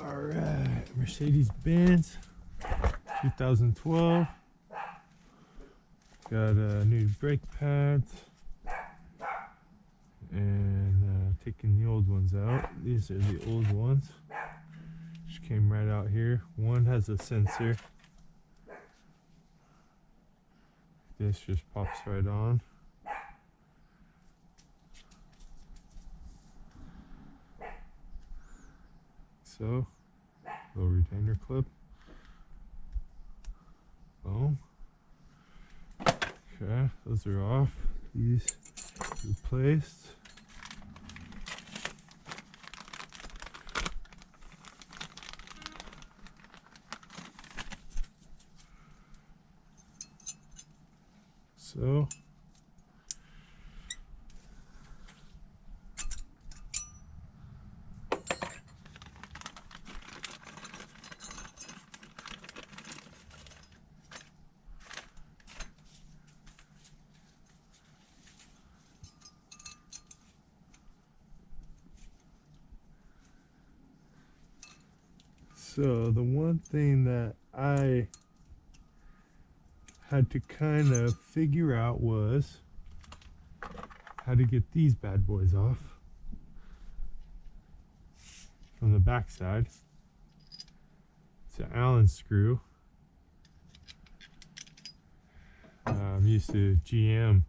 Alright, Mercedes-Benz 2012. Got new brake pads and taking the old ones out. These are the old ones. Just came right out here. One has a sensor. This just pops right on. So, little retainer clip. Boom. Okay, those are off. These replaced. So, the one thing that I had to kind of figure out was how to get these bad boys off from the back side. It's an Allen screw. I'm used to GM.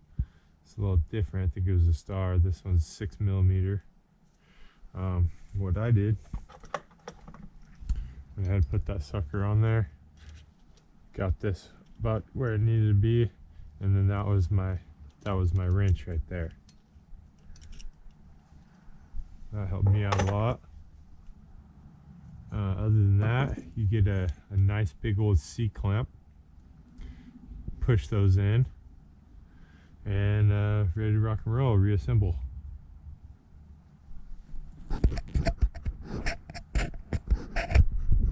It's a little different. I think it was a Star. This one's 6mm. What I did, I had to put that sucker on there. Got this about where it needed to be, and then that was my wrench right there. That helped me out a lot. Other than that, you get a nice big old C-clamp. Push those in, and ready to rock and roll, reassemble.